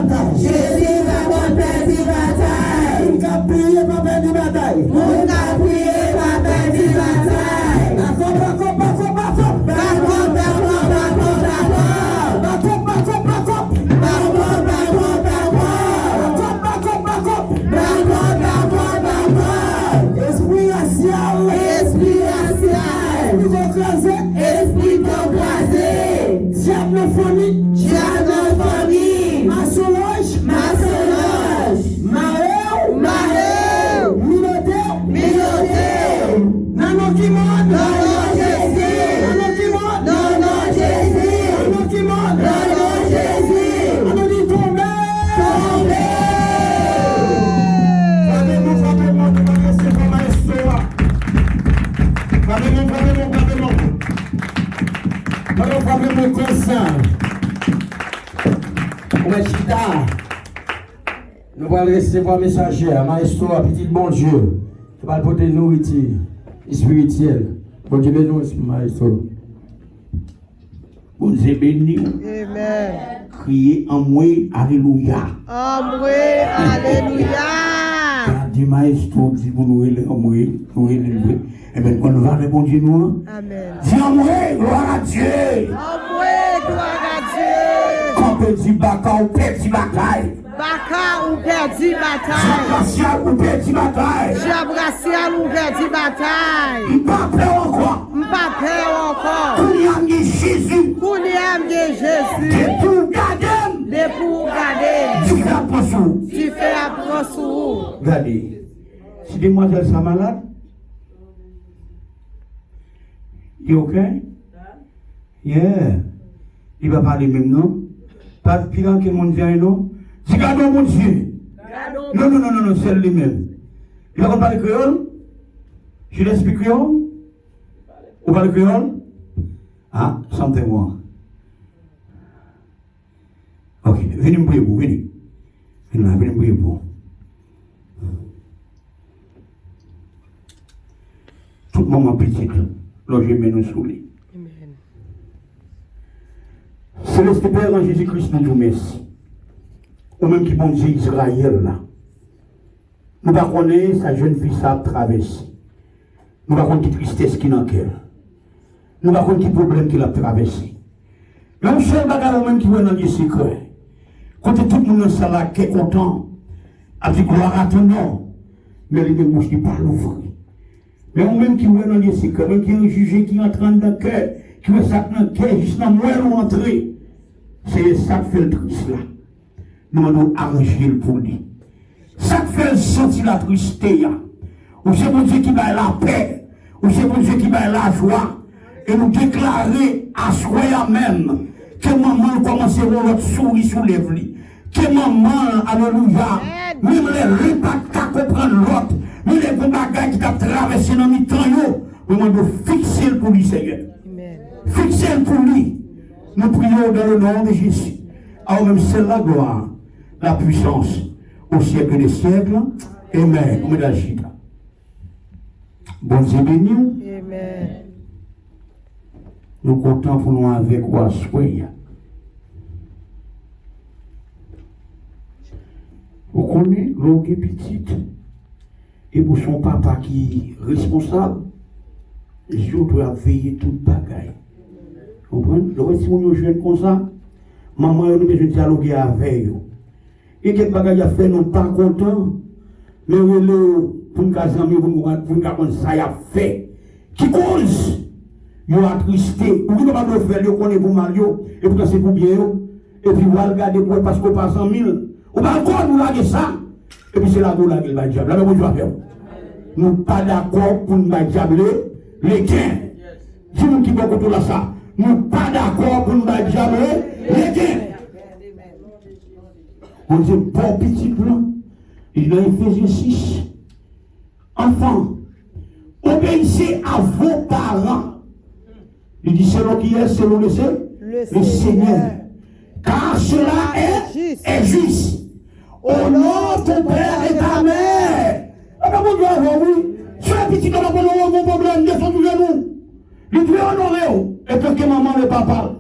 bataille. Jésus va perdre bataille. Mon cap prier pas perdre bataille. Mon cap prier va perdre bataille. Bako. Esprit d'embrasé. Diable famille. Maçonnage. Maréo. Minoté. Nanon qui monte. Jésus. Nanon qui monte. Nanon dit tomber. Frappez-moi, c'est pas ma histoire. Frappez-moi. Frappez-moi comme ça. Nous allons recevoir messager, maestro, petit bon Dieu. Tu vas porter nourriture spirituelle. Bon Dieu bénisse, maestro. Bon Dieu béni. Amen. Criez en moi, alléluia. Alléluia. Dis maestro, dis pour nous, en moi, nous élever. Et bien, on va répondre, nous. Amen. Dis en moi, gloire à Dieu. Gloire à Dieu. Quand petit baka ou petit bataille. Baka ou perdu bataille. Jean-Bracial ou petit bataille. Jean-Bracial ou perdu bataille. M'pas encore. Kouliam de Jésus. De pour garder. Tu fais apprendre sous. Regardez. Si demoiselle sont malade, you okay? Yeah. Il va parler même, non? Pas plus grand que mon Dieu, non? Si gardons mon Dieu. Non, c'est lui-même. Il va parler créole? Je l'explique créole? Vous parlez créole? Ah, sentez-moi. Ok, venez me prier pour, venez. Venez me prier pour. Tout le moment petit, l'objet met nous sous lui. Céleste Père en Jésus-Christ, nous vous merci. Ou même qui bon Dieu Israël là. Nous ne connaissons pas sa jeune fille ça traversé. Nous ne connaissons pas qui tristesse qui n'a cœur. Nous ne connaissons pas qui problème qu'il a traversé. Mais un seul bagage même qui voit dans les secrets. Quand tout le monde est là, qui est content, a dit gloire à ton nom. Mais les bouches qui parlent ouvrir. Mais on même qui voit dans les secrets, même qui est un jugé qui entre dans le cœur, qui veut ça dans le cœur, juste dans le moelle entrer. C'est ça qui fait le triste là. Nous allons arranger pour lui. Ça qui fait sentir la tristesse. Ou c'est mon Dieu qui va la paix. Ou c'est mon Dieu qui va la joie. Et nous déclarer à soi même que maman commence à avoir notre souris sous les lits. Que maman, alléluia, même les repas qui comprennent l'autre, même les bagages qui ont traversé dans le temps, nous devons fixer pour lui, Seigneur. Fixer pour lui. Nous prions dans le nom de Jésus. Alors même c'est la gloire, la puissance au siècle des siècles. Amen. Bon Dieu béni. Amen. Nous comptons pour nous avec quoi soyez. Vous connaissez l'eau qui est petite. Et pour son papa qui est responsable, je dois veiller toute bagaille. Vous comprenez? Donc si vous jeune comme ça, maman a besoin de dialoguer avec vous. Et quel bagaille a fait, nous pas contents. Mais pour nous caser pour nous faire ça, il a fait. Qui cause? Vous attristé. Vous ne pouvez pas faire, vous connaissez vous mal, et vous c'est pour bien. Et puis vous regardez pour parce qu'on passe 100 000. Ou pas encore nous laguer ça. Et puis c'est là que vous laguez le diable. Là, vous devez faire. Nous ne sommes pas d'accord pour nous diable les gains. Dis-nous qui va contre ça. Nous ne sommes pas d'accord pour nous diable les gains. On dit bon petit plan. Il a Éphésiens 6. Enfants, obéissez à vos parents. Il dit selon qui est, selon le Seigneur. Car cela est juste. Au nom de ton père et ta mère. Oui. Sur la petite, on a un problème, descend du genou. Il doit honorer. Et que maman ne pas parle.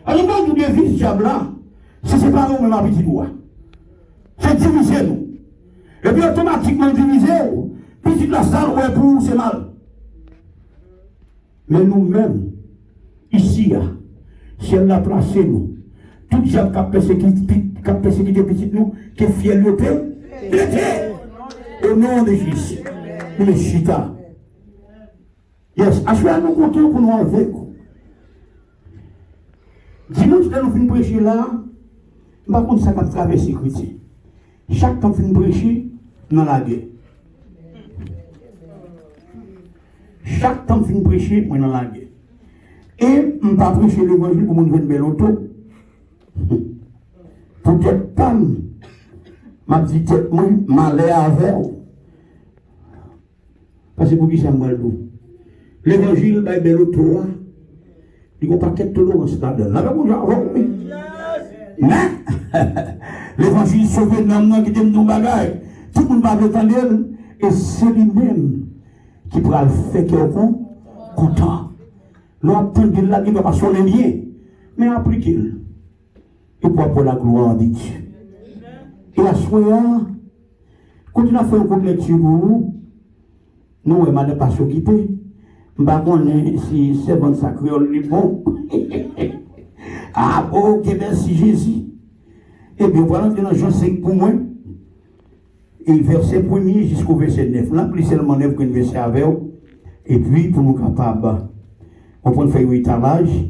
Alors, moi, je dis, fils diable là, si c'est pas nous, mais ma petite voix. diviser nous. Et puis automatiquement diviser, puis la salle, ouais, pour c'est mal. Mais nous-mêmes, ici, si elle l'a placé nous, tout gens qui a persécuté petit nous, qui est fier de paix, au nom de Jésus, pour les chita. Yes, à nous comptons pour nous enlever. Dimanche, nous finissons prêcher là, par contre, ça va traverser chrétien. Chaque temps que nous prêcher, dans la guerre. Chaque temps que nous prêcher, moi dans la guerre. Et je ne vais pas prêcher l'évangile pour nous faire une belle auto. Peut-être pas, ma petite tête, moi, malais avec. Parce que pour qui ça me dit l'évangile, c'est une belle auto. Il n'y a pas de tolérance là-dedans. Mais, l'évangile sauve l'homme qui donne nos bagages. Tout le monde va l'entendre. Et c'est lui-même qui pourra le faire qu'il est content. L'entend de là, il ne va pas sonner bien. Mais appliquez-le. Et pour la gloire de Dieu. Et à ce moment-là, quand on a fait une couple lecture pour nous, nous, on ne pas s'occuper. Je ne sais pas si c'est bon sacré, on est bon. Ah, ok, merci Jésus. Et bien, voilà, dans Jean 5 pour moi. Et verset 1er jusqu'au verset 9. Là, plus seulement 9 que verset avec. Et puis, pour nous capables, on peut faire un étalage.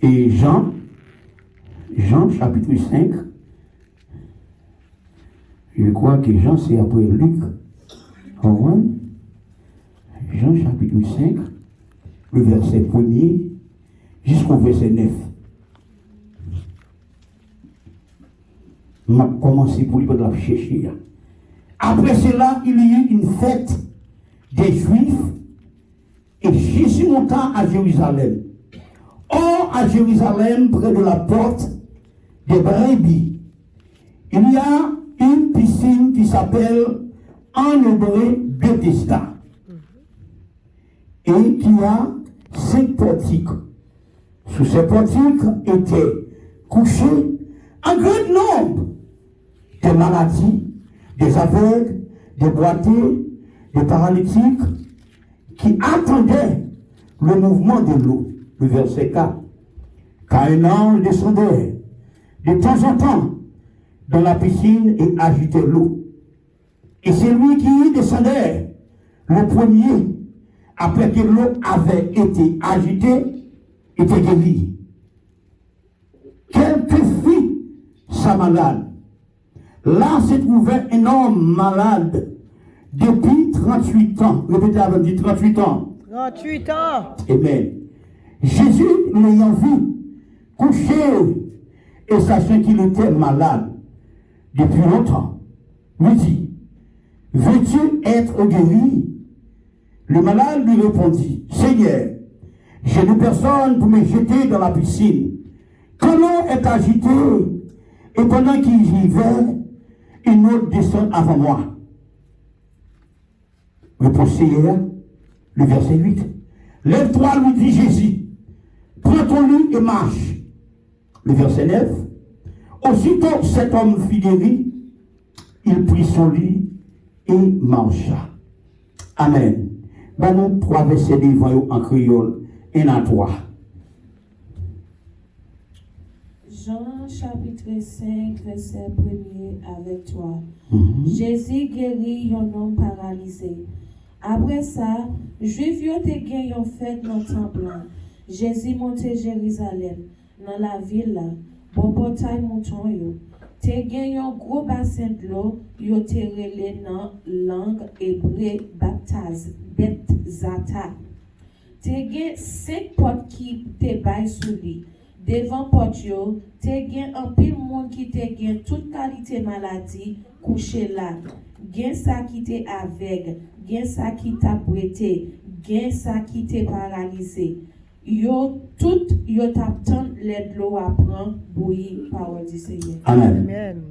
Et Jean chapitre 5. Je crois que Jean, c'est après Luc. Jean chapitre 5, le verset 1er jusqu'au verset 9. Je vais commencer pour lui la chercher. Après cela, il y eut une fête des Juifs et Jésus monta à Jérusalem. Or, à Jérusalem, près de la porte des Brebis, il y a une piscine qui s'appelle en hébreu Bethesda et qui a 5 portiques. Sous ces portiques étaient couchés un grand nombre de maladies, des aveugles, des boiteux, des paralytiques qui attendaient le mouvement de l'eau. Le verset 4. Car un ange descendait de temps en temps dans la piscine et agitait l'eau. Et celui qui descendait le premier, après que l'eau avait été agitée, était guéri. Quel que fit sa malade? Là se trouvait un homme malade depuis 38 ans. Répétez avec dit 38 ans. 38 ans. Amen. Jésus, l'ayant vu, couché, et sachant qu'il était malade depuis longtemps, lui dit, veux-tu être guéri? Le malade lui répondit, Seigneur, je n'ai personne pour me jeter dans la piscine. Quand l'eau est agitée, et pendant qu'il y va, une autre descend avant moi. Réponse le verset 8. Lève-toi, lui dit Jésus. Prends ton lit et marche. Le verset 9. Aussitôt cet homme fut guéri, il prit son lit et marcha. Amen. Ben nous 3 versets devant en créole, et à 3. Jean chapitre 5, verset 1er avec toi. Jésus guérit un homme paralysé. Après ça, Juifs ont gagné en fête dans le temple. Jésus montait Jérusalem, dans la ville là, pour portail mouton yo. Te gagné un gros bassin de l'eau, yo te relé dans langue hébreu Bethzata. Te gagné 5 portes qui te baillent sous lui. Devant porte yo, te gagné un pile monde qui te gagné toute qualité maladie couché là. Gen ça qui te aveugle, gen ça qui t'a prêté, gen ça qui te paralysé. Yo tout yo t'attend l'aide l'eau à prendre bouillir parole du Seigneur. Amen. Amen.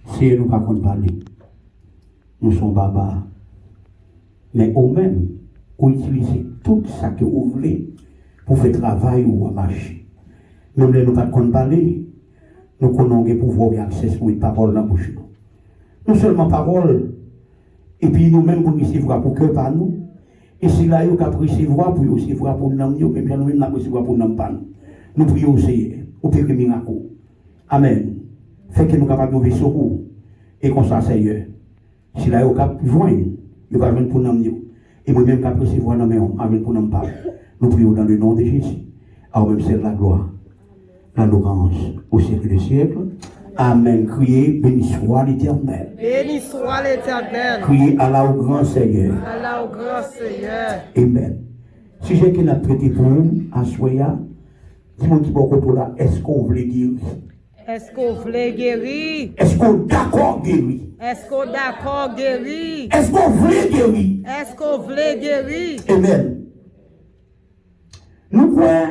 Si nous pas qu'on parler, nous sommes baba. Mais au même, on utilise tout ça que vous voulez pour faire travail ou marcher. Même si nous pas qu'on parler, nous connaissons le pouvoir et accès pour une parole dans la bouche. non seulement parole, et puis nous-mêmes pour recevoir pour cœur par nous. Et si là, nous avons recevoir pour recevoir pour nous, même si nous avons recevoir pour nous, nous prions au Seigneur, au Père miracle. Amen. Fait que nous sommes capables de secours. Et comme ça, Seigneur, si là, nous avons joindre, nous allons joindre pour nous. Et moi-même, je vais recevoir dans mes hommes, avec pour nous parler. Nous prions dans le nom de Jésus. Alors même c'est la gloire, la louange au siècle des siècles. Amen. Criez, béni soit l'Éternel. Béni soit l'Éternel. Criez Allah au grand Seigneur. Allah au grand Seigneur. Amen. Si j'ai qu'il a traité pour nous, à Soya, dis-moi qui va pour là, est-ce qu'on voulait guérir? Est-ce qu'on voulait guérir? Est-ce qu'on d'accord guérir? Est-ce qu'on d'accord guérir? Est-ce qu'on voulait guérir? Est-ce qu'on voulait guérir? Amen. Nous voyons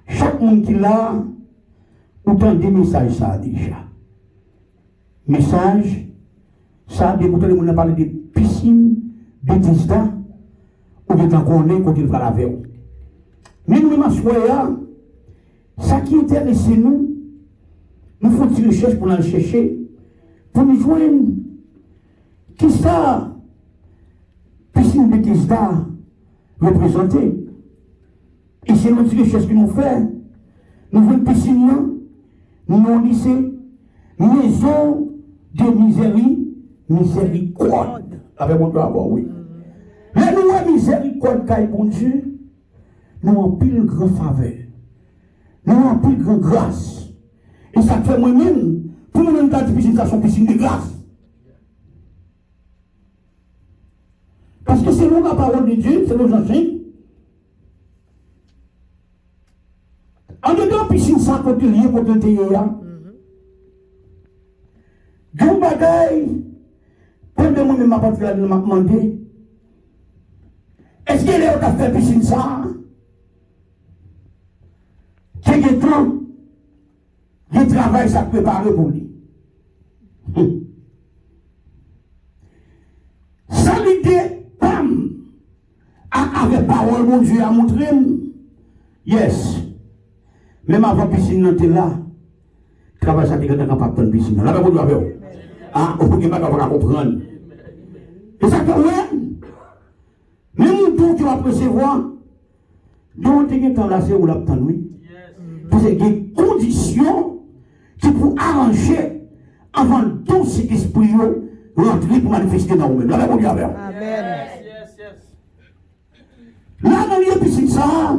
chaque monde qui l'a, autant des messages ça déjà. Message, ça, des bouteilles, on a parlé de piscine, de Bethesda, ou de temps qu'on est, quand il va avec vous. Mais nous, ça qui intéresse nous, nous faisons une recherche pour aller chercher, pour nous joindre. Qui ça, piscine Bethesda, représentée? Et c'est notre recherche que nous faisons. Nous voulons une piscine, nous avons lycée, maison de miséricorde. Avec mon droit, oui. Mais nous avons miséricorde, car bon Dieu, nous avons pile grand faveur. Nous avons pile grand grâce. Et ça fait moi-même, pour nous-mêmes, dans la piscine, ça sont piscine de grâce. Parce que selon la parole de Dieu, selon Jean-Jacques, en dedans, piscine, ça côté lié pour te dire. D'un bagaille, pendant moi-même, ma patrie, elle m'a demandé, est-ce qu'elle est à faire piscine ça? Quel est le temps? Le travail, ça préparé pour lui. Ça l'idée, bam, avec parole, mon Dieu a montré, yes. Même avant la piscine, on était là. Le travail, ça était capable de piscine. Là, vous avez ah, vous ne pouvez pas comprendre. Et ça fait, ouais. Même tout tu vas recevoir, donc tu es là, c'est où la nuit. Parce qu'il y a des conditions qui pour arranger avant tout cet esprit rentrer pour manifester dans vous-même. Là, vous avez. Amen. Là, dans les piscines, ça.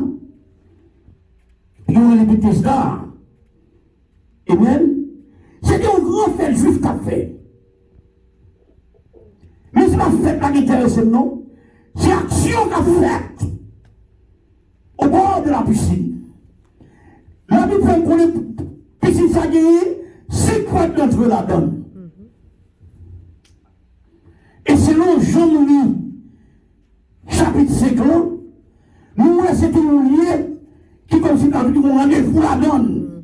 Il y a les Bethesda. Amen. C'était un grand fait juif qu'a fait. Mais c'est pas fait là qui intéresse, non. C'est action qu'a fait au bord de la piscine. La Bible fait qu'on est piscine ça gagné, c'est quoi d'entre la donne. Et selon Jean-Louis, chapitre 5, nous c'est un lieu qui comme si nous avons rendez-vous la donne.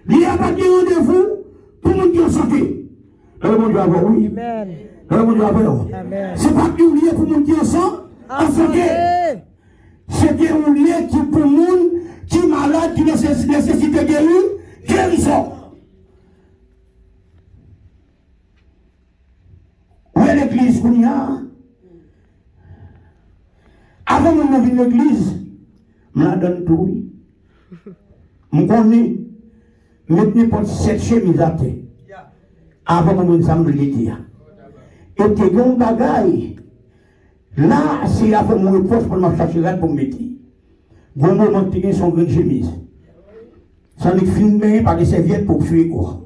Il n'y a pas de rendez-vous pour nous qui ont sauté. Mon Dieu avoir oui. Amen. Mon Dieu avoir. C'est pas un lieu pour nous qui ont sauté. C'est un lieu qui pour nous qui est malade, qui nécessite guérison. Où est l'église qu'on y a? Avant de venir à l'église, je la donne tout. Je connais, maintenant pour cette chemise à terre. Avant de venir à l'église. Et tu as un bagage. Là, c'est avant mon réponse pour me chercher pour me mettre. Bon moment, tu as son grande chemise. Ça n'est filmé par des serviettes pour tuer quoi.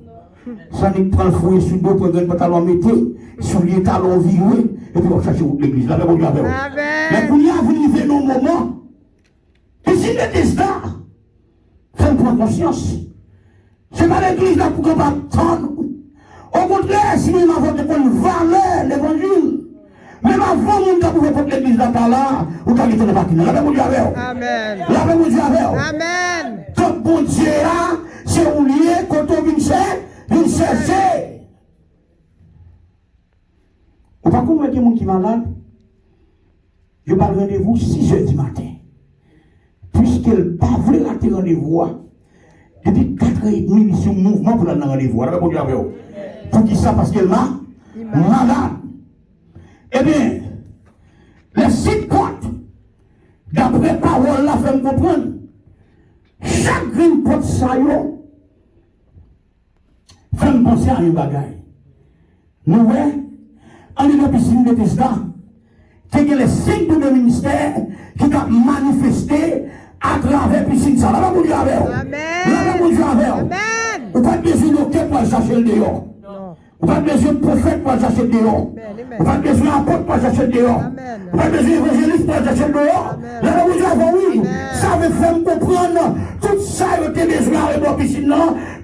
Ça n'est pas le fouet sur le dos pour un pantalon mettre, sur les talons virés, et puis on cherche l'église. Là, on y avait. Mais pour y arriver dans le moment, et si Bethesda, faites prendre conscience. C'est pas l'église là pour qu'on va attendre. Au contraire, si nous avons de bonnes valeurs, l'évangile, même avant nous avons fait l'église là par là, ou t'as quitté le bâtiment. Là, on y avait. Amen. Là, on y avait. Amen. Donc, bon Dieu là, c'est un lieu quand on vient chercher. Ou pas comme il y a des gens qui sont malades, je parle rendez-vous 6 h du matin. Puisqu'elle ne pas voulu rater rendez-vous, Depuis 4h30, il y a un mouvement pour la rendez-vous. Alors, bon Dieu avec vous. Pour qui ça? Parce qu'elle m'a malade. Eh bien, les 6 portes, d'après parole, la fait me comprendre. Chaque green porte ça, fait me penser à un bagage. Nous, en une piscine de Tesla, il y a les 5 de ministère qui ont manifesté à travers la piscine. Ça va vous dire avec vous. Amen. Vous n'avez pas besoin de quel pour chercher le dehors. Vous n'avez pas besoin de prophète pour chercher le dehors. Vous n'avez pas besoin d'apôtre pour chercher le dehors. Vous n'avez pas besoin d'évangéliste pour chercher le dehors. Là, vous dire oui. Ça veut faire me comprendre. Tout ça, vous avez besoin avec la piscine.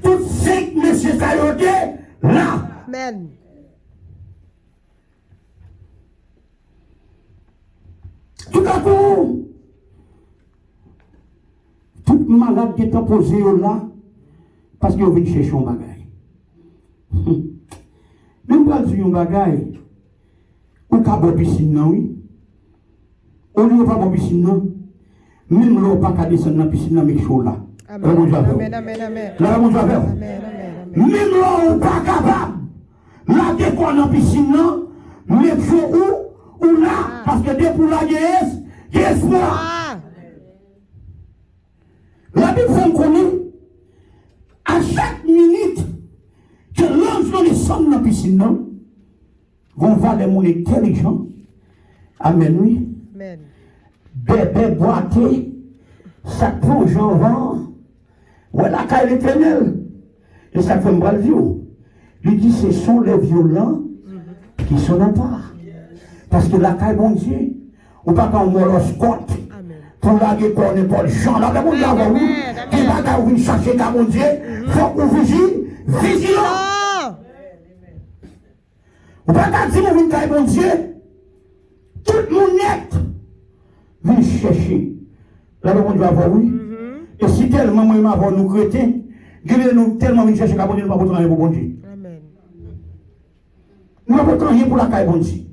Tout 5 messieurs, ça vous là. Amen. Tout à coup, toute malade qui est posée là, parce qu'ils viennent chercher un bagage. Même pas dire un bagage, ou pas de piscine, non, oui. On ne pas de piscine, non. Même là, on ne pas descendre dans la piscine, mais chaud là. Amen. Amen. Même là, on n'est pas capable. Là, dès qu'on est dans la piscine, mais chaud où? Ou là, parce que dès pour la guérisse, il y a espoir. La Bible fait connaître à chaque minute que l'ange descend dans la piscine, vont voir les gens intelligents. Amen, oui. Amen. Bébé boité, ça plonge en vent. Voilà, quand il est éternel. Et ça fait me dire. Il dit ce sont les violents qui sont en part. Parce que la caille, bon Dieu, ou pas quand on moloscote, pour la guerre, pour n'importe Jean, là, bon Dieu, qui va quand vous cherchez, mon Dieu, faut que vous vigilant. Ou pas quand si vous venez, bon Dieu, tout le monde net, vient chercher. Là, bon Dieu, oui. Et si tellement, moi, m'avons nous chrétiens, nous tellement venir chercher, bon Dieu, nous ne pouvons pas rien pour bon Dieu. Nous ne pouvons pas rien pour la caille, bon Dieu.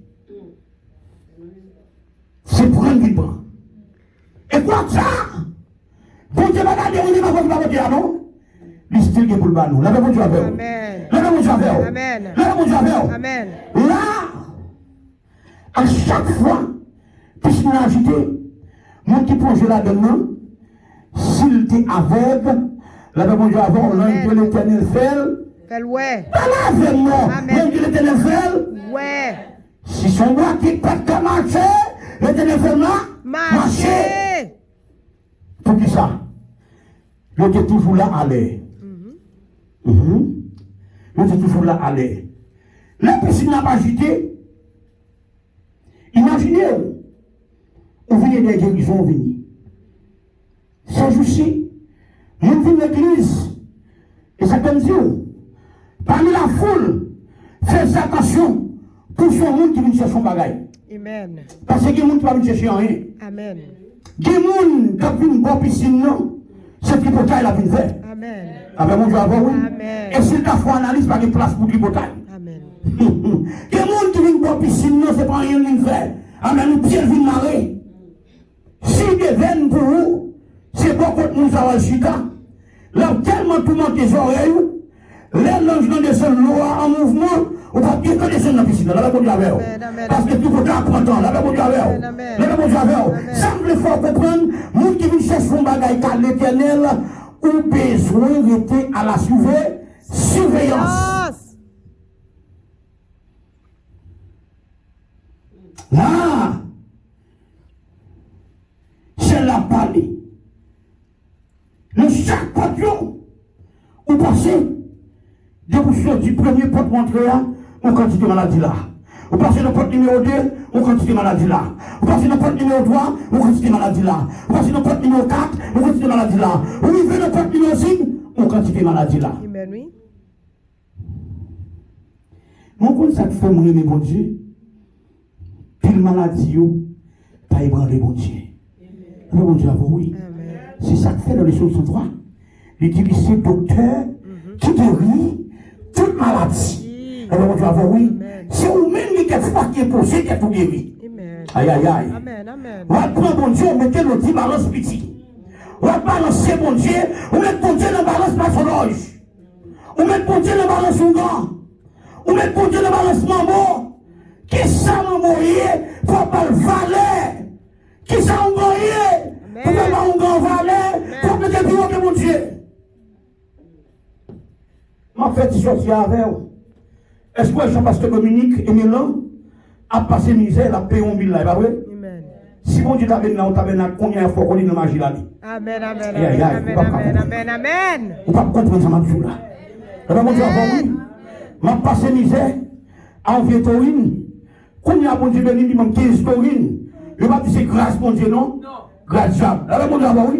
C'est prendre du temps. Et quoi ça? Bon Dieu va garder, on n'est pas pour la voiture, non? L'histoire est pour le banou. Là, bon Dieu avec vous. Là, bon Dieu avec vous. Là, bon Dieu avec vous. Là, à chaque fois, puisque nous agité, mon qui plonge là-dedans, s'il était aveugle, là, bon Dieu avec vous, l'ange de l'éternel fait. Ouais. Pas là avec moi. L'ange de l'éternel fait. Ouais. Si son bras qui peut pas marcher, l'éternel fait marcher. Pour qui ça? Il était toujours là à l'air. Il était toujours là à l'air. La piscine n'a pas agité. Imaginez, on vient des guérisons, on vient. C'est juste, on vient de l'église. Et ça comme Dieu. Parmi la foule, faites attention pour ce monde qui vient chercher son bagage. Amen. Parce qu'il y a des gens qui vont chercher rien. Amen. Il y a des gens qui viennent piscine, non? C'est qui peut la vie faire. Amen. Avec mon Dieu avant, oui. Amen. Et si tu as fait analyse, pas de place pour tripotaille. Amen. Il y a des gens qui viennent boire piscine, non, c'est pas rien de faire. Amen, nous pieds viennent marrer. Si des veines pour vous, c'est pas contre nous avoir le chita. Là, tellement tout le monde des oreilles, les langes dans des seuls lois en mouvement, on va bien que descendre dans la piscine. Là, bon Dieu avec vous. Parce que tout le monde apprend, là, bon Dieu avec vous. Là, bon Dieu avec vous. Semble fort comprendre, nous qui vient chercher son bagage car l'éternel, ont besoin d'être à la surveillance. Là, c'est la parler. Le chaque patron, vous passez, de vous sortir du premier porte montrer là, on quantité de maladie là. Vous passez dans le porte numéro 2, on quantité de maladie là. Vous passez dans le porte numéro 3, on quantité de maladie là. Vous passez dans le porte numéro 4, on quantité de maladie là. Vous arrivez dans le porte numéro 5, on quantité de maladie là. Amen, oui. Mon compte, ça fait mourir, mes bon Dieu. Pile maladie, pas ébranler, bon Dieu. Le bon Dieu, oui. C'est ça que fait dans les choses 3. Il dit que c'est docteur qui guérit toute maladie. Le bon Dieu, oui. C'est vous-même qui est posé, qui est tout guéri. Aïe, aïe, aïe. Amen, amen. On va prendre, bon Dieu, on mettait le petit balance petit. On va balancer bon Dieu, on met bon Dieu dans la balance par son loge. On met bon Dieu dans la balance son gant. On met bon Dieu dans la balance maman. Qui ça maman est pour pas le valet? Qui ça on gagne? Pour pas on gagne valet? Pour que tu aies mon Dieu. Ma fête sortie avec vous. Est-ce que Jean-Pasteur Dominique et Milan a passé misère, la paix en mille là, pas vrai? Si mon Dieu t'a venu là, on t'a venu là, combien de fois qu'on est dans la magie là? Amen, amen, amen, amen, amen. Vous ne pouvez pas comprendre ça, ma là. Et bien, mon Dieu, oui, m'a passé misère, en vieux taurine. Quand il y a mon Dieu béni, il m'a 15 taurines. Je ne vais pas dire c'est grâce, mon Dieu, non? Grâce, diable. Et bien, mon Dieu, oui,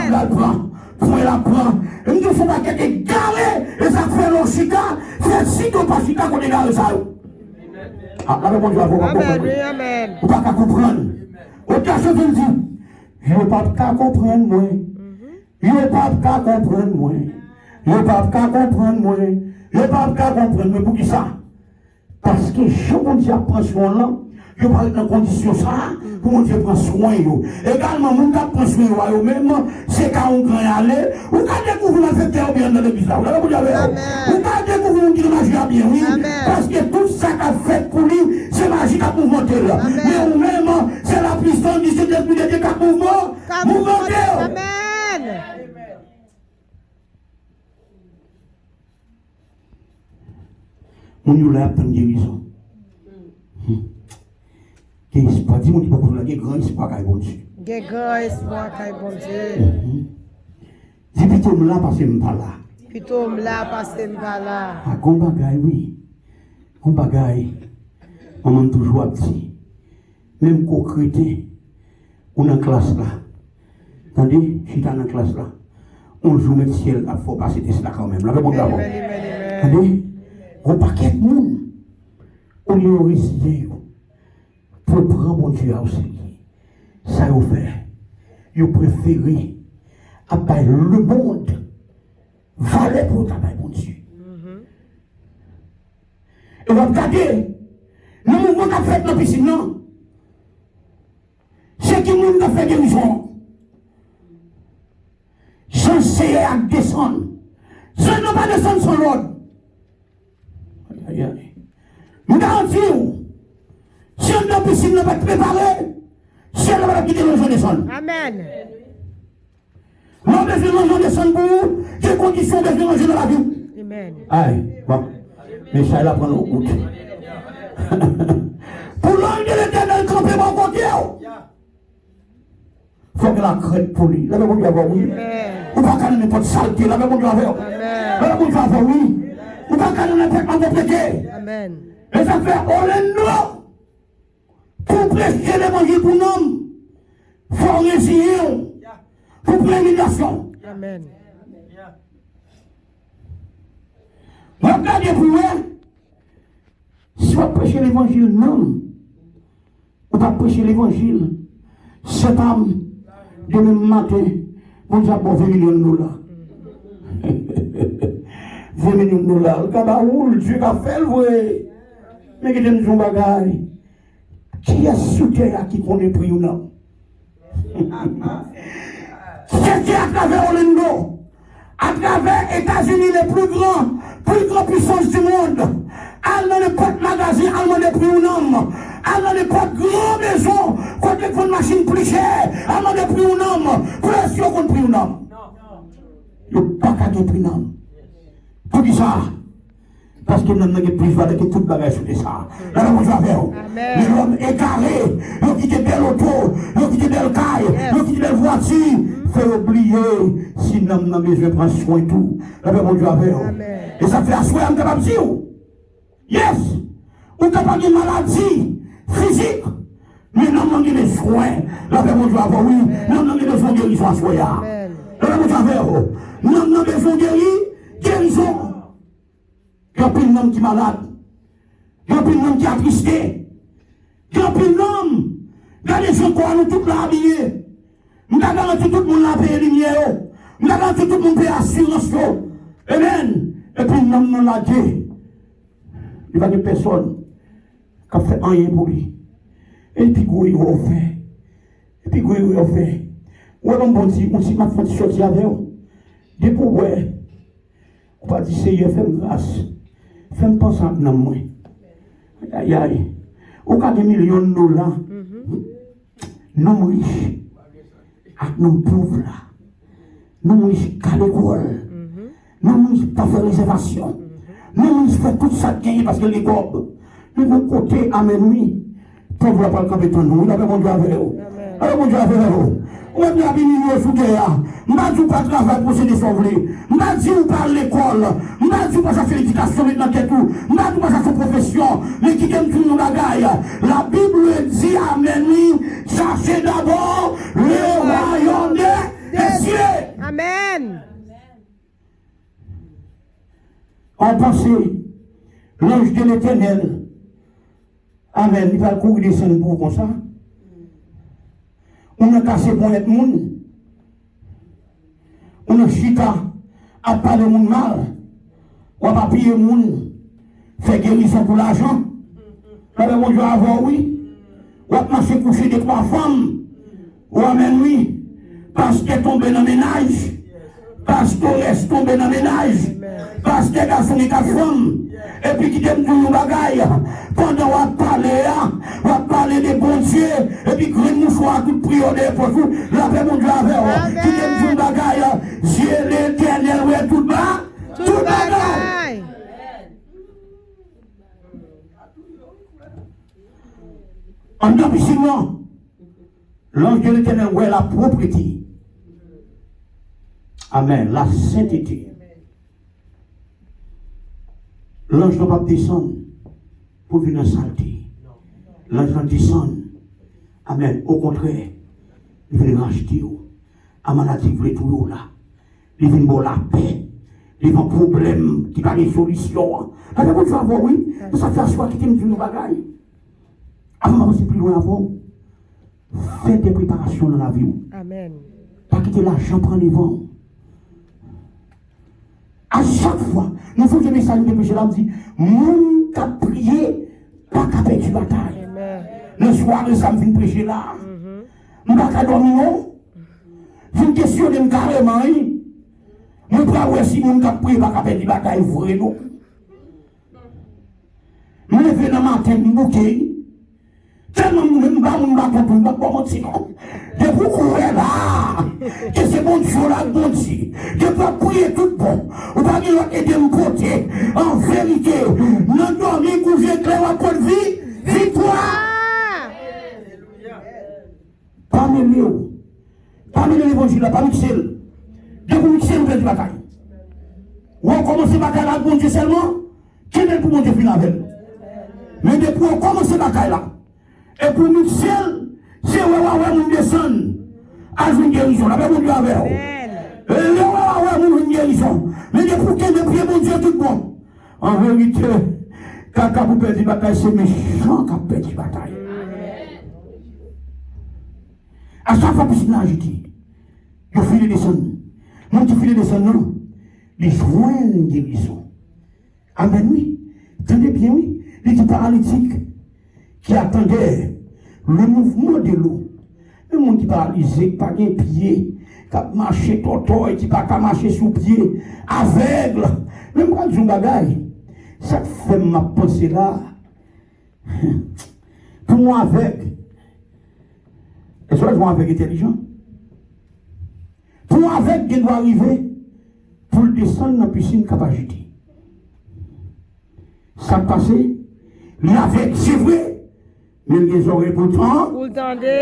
si la prend, point la prend. Et nous ne sommes pas quelqu'un garé, et ça fait l'eau chica, fait si qu'on pas chica qu'on est garé ça. Ah, là, mon Dieu, vous ne pouvez pas comprendre. Vous ne pouvez pas comprendre. Autre chose, je dis, je ne peux pas comprendre, moi. Je ne peux pas comprendre, moi. Je ne peux pas comprendre, moi. Je ne peux pas comprendre, moi. Pour qui ça? Parce que je ne prends soin là, je parle dans condition ça, pour mon Dieu prend soin. Également, mon Dieu prend soin de même, c'est quand on peut aller, ou quand découvrir la fête bien dans l'église. Ou quand découvrir une magie bien, oui. Parce que tout ça qu'a fait pour lui, c'est magique à mouvementé là. Mais ou même, c'est la puissance du Saint-Esprit de Dieu qui a mouvementé. Amen. On y a une guérison. Quel espoir, dis-moi, tu peux comprendre, il y a grand espoir qui est bon Dieu. Il y a grand espoir qui est bon Dieu. Dis plutôt, là, parce que je ne suis pas là. Plutôt, là, parce que je ne suis pas là. Ah, comme bagaille, oui. Comme bagaille, on m'a toujours dit. Même qu'au chrétien, on est en classe là. Attendez, je suis dans la classe là. On joue le ciel là, il faut passer des là quand même. Là, bon d'abord. Attendez, on paquet de monde. On y a réussi pour prendre mon Dieu aussi. Ça a fait. Ils préféré à le monde. Valait pour travailler mon Dieu. Et on va regarder. Le mouvement qu'a fait dans la piscine, non? C'est qui le monde a fait guérison. J'enseigne à descendre. Je ne peux pas descendre sans l'ordre. Aïe, aïe. Nous garantissons. Si on a piscine, on va être préparé. Si on va quitter le jour descendre. Amen. Nous avons besoin de descendre pour vous. Quelles conditions besoin de manger dans la vie? Amen. Aïe, bon. Mais ça, il a pris nos routes. Pour l'ange de l'éternel, camper mon côté. Il faut que la crête pour lui. Là, on doit avoir oui. On va pas n'importe saleté. Là, on doit avoir. Là, on doit avoir oui. On va pas n'importe compliqué. Amen. Et ça fait Orlando. Pour prêcher l'évangile pour nous. Il faut résigner. Pour préméditation. Amen. Regardez pour vous. Si vous prêchez l'évangile, non. On va prêcher l'évangile. Cette âme, demain matin, on va avoir 20 millions de dollars. 20 millions de dollars. Le cabaroul, Dieu a fait le vrai. Mais qui donne son bagage. Qui est sous terre qui connaît pris ou non? C'est à travers Orlando, à travers États-Unis, les plus grands puissances du monde. Allemand n'est pas de magasin, allemand n'est plus un homme. Allemand n'est pas de grande maison, côté de machine plus chère. Allemand n'est plus un homme, pression contre plus un homme. Il n'y a pas qu'à prix un homme. Pour qui ça? Parce que nous avons plus de valeur que tout le bagage sur ça. Là, on va faire. Mais l'homme égaré, l'homme qui est belle auto, l'homme qui est belle caille, l'homme qui est belle voiture, fait oublier si nous avons besoin de prendre soin de tout. Là, on va faire. Et ça fait un soin, on est capable de dire. Yes! On est capable de maladie physique. Mais nous avons des soins. Là, on va faire. Oui, nous avons besoin de guérison à soi. Là, on va faire. Nous avons besoin de guérison. Il y a plein d'hommes qui sont malades. Il y a plein d'hommes qui sont attristés. Il y a plein d'hommes. Regardez ce qu'on nous tous là habillés. Nous avons garanti tout le monde là payer lumière. Nous avons garanti tout le monde payer assurance. Amen. Et puis nous avons la Dieu. Il n'y a pas de personne qui a fait rien pour lui. Et puis il a fait. Et puis il a fait. Ouais, mon bon Dieu, on s'y m'a fait sortir avec vous. Des pour ouais. On va dire, Seigneur, fais-moi grâce. Fais-moi penser à moi. Aïe, aïe. Au cas de millions de dollars, non riches, avec nos pauvres là. Non riches, qu'à l'école. Non riches, pas faire réservation. Non riches, fait tout ça gagner parce que les gobes. De mon côté, amen, oui. Pauvre là, pas le capitaine, nous, il avait mon Dieu avec vous. Alors, mon Dieu avec vous. On va bien venir sous terre. M'a dit pas travail pour se désobler. M'a dit ou pas l'école. M'a dit pas chercher l'éducation maintenant que tout. M'a dit pas chercher profession. Mais qui aime tout nos bagailles. La Bible dit amen, oui. Cherchez d'abord le royaume des cieux. Amen. En pensée, l'ange de l'éternel. Amen. Il va courir descendre pour comme ça. On a cassé pour être monde. On a chita à parler de monde mal. On va payer monde. Faire guérison pour l'argent. Avec mon Dieu avant, oui. On va marcher coucher de 3 femmes. Ou amen, oui. Parce qu'elle est tombée dans le ménage. Parce qu'elle reste tombée dans le ménage. Parce qu'elle a son femme. Et puis qui t'aime tout le bagaille. Pendant on va parler des bons dieux. Et puis que nous soyons tout prioritaires pour vous. La paix mon Dieu avec vous. Qui t'aime tout le bagaille. Dieu l'éternel, ouais, tout bas. Tout bagaille. En ambitionnant, l'ange de l'éternel, ouais, la propriété. Amen. La sainteté. L'ange ne va pas descendre pour venir en saleté. L'ange va descendre. Amen. Au contraire, il veut racheter. À maladie, il veut tout là. Il veut pour la paix. Il veut un problème qui va des solutions. Avec vous, tu vas voir, oui. Ça fait asseoir qui t'aime nos bagailles. Avant de plus loin avant, faites des préparations dans la vie. Amen. Pas quitter l'argent, prendre les vents. À chaque fois, nous faisons des messages de péché là, on dit, moun qui a prié, pas qu'à perdre la bataille. Le soir, ça me vient prêcher là. Je ne vais pas dormir. Je me questionne carrément. Je ne vais pas voir si moun qui a prié, pas qu'à perdre la bataille, vrai non. Je me lève dans le matin, je me bouquet. Tellement je ne vais pas mentir. Je vous courir là. Que c'est bon Dieu là, bon Dieu. Je peux prier tout bon. Vous ne pouvez pas aider mon côté. En vérité, nous dormons, coucher clair à votre vie. Victoire. Parmi l'évangile là, pas Michel. Depuis Michel, vous faites la bataille. Ou on commence la bataille là, bon Dieu seulement. Qui est pour mon Dieu finir avec? Mais depuis on commence la bataille là. Et pour Michel, c'est où on descend. À une guérison, la mon Dieu avec vous. Et là, on une guérison. Mais pour qu'il me prie mon Dieu tout bon. En vérité, quand vous perdez la bataille, c'est méchant qui perd la bataille. À chaque fois que je dis, je file descendre. Moi, je file descendre, non. Les joints une guérison. Amen, oui. Tenez bien, oui. Les paralytiques qui attendaient le mouvement de l'eau. Le monde qui paralysé, qui n'a pas de pied, qui a marché toto et qui n'a pas marché sous pied, aveugle. Même quand je bagaille, ça fait ma pensée là. Pour moi, aveugle. Et soit je vois avec intelligent. Pour moi, aveugle, il doit arriver pour le descendre dans la piscine capacité. Ça passe, l'aveugle, c'est vrai. Mais les oreilles pourtant. Vous entendez?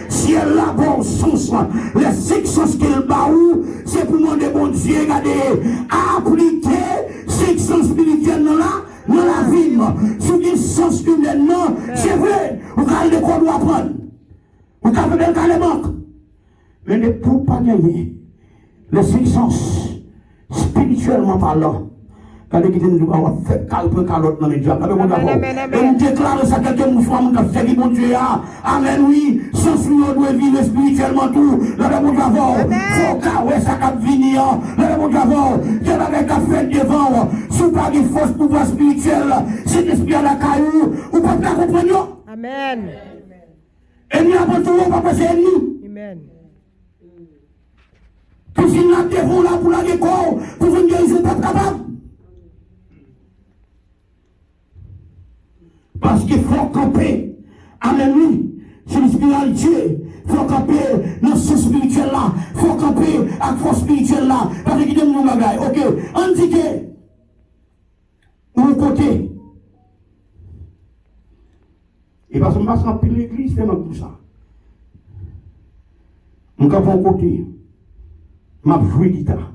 Si elle a bon sens, les 6 sens qu'elle bat où, c'est pour moi de bon Dieu, regardez, appliquer 6 sens spirituels dans la vie. Sous les sens humains, c'est vrai, vous avez de quoi nous apprendre. Vous avez de quoi les manque. Mais ne pour pas gagner les 6 sens spirituellement parlant. Quand il dit que nous avons fait calme calotte dans les diables. Et nous déclarons ça quelqu'un nous soit mon fait bon Dieu. Amen, oui. Sans nous doit vivre spirituellement tout. Là, mon Dieu, faut qu'à ça cap venir. Là, mon Dieu, Dieu avec un fait devant. Sous pas de force pouvoir spirituel. C'est l'esprit à la caillou. Ou pas comprendre. Amen. Et Ennemi avant tout, on va passer ennemi. Amen. Puis si nous avons là pour la décor, pour une guérison, pas capable. Parce qu'il faut camper à l'ennemi, sur la spiritualité. Il faut camper dans ce spirituel là. Il faut camper à la force spirituelle là. Parce qu'il y a des bagailles. Ok, on dit que, ou côté. Et parce que je passe en pile l'église, c'est tout ça. Je suis à côté. Je joue guitare.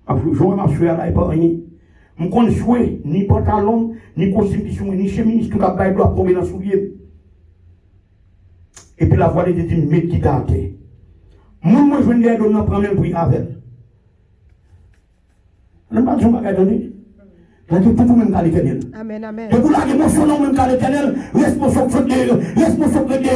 Je joue à la épargne. Je ne jouer ni pantalon, ni costume, ni chemise, tout le monde doit tomber dans le soulier. Et puis la voix de Dieu dit, mais qui t'a été. Moi, je viens de nous prendre un prix avec. Je ne sais pas si je vais donner. Je dis tout même qu'à l'éternel. Amen, amen. Et pour la émotion, non, même qu'à l'éternel, responsable de pour s'appliquer.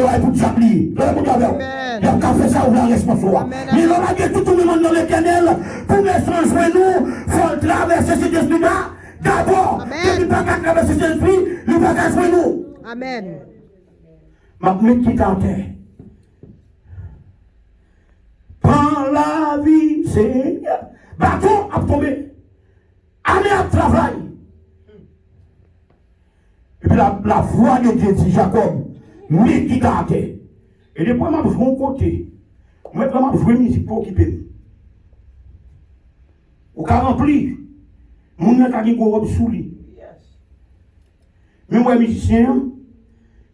Il y a qu'à faire ça ou la responsable. Mais l'on a dit tout le monde dans l'éternel, pour mettre soin nous, il faut traverser cet esprit-là. D'abord, il ne peut pas traverser cet esprit, il ne peut pas soigner nous. Amen. Ma qui t'entend. Prends la vie, Seigneur. Bâton a tombé. Allez à travail. Et puis la voix de Dieu dit Jacob, mais qui t'entend. Et depuis, je vais côté. Maintenant, je vais musique pour occuper. Au cas rempli, mon n'a qu'à dire qu'on sous lui. Mais moi, musicien,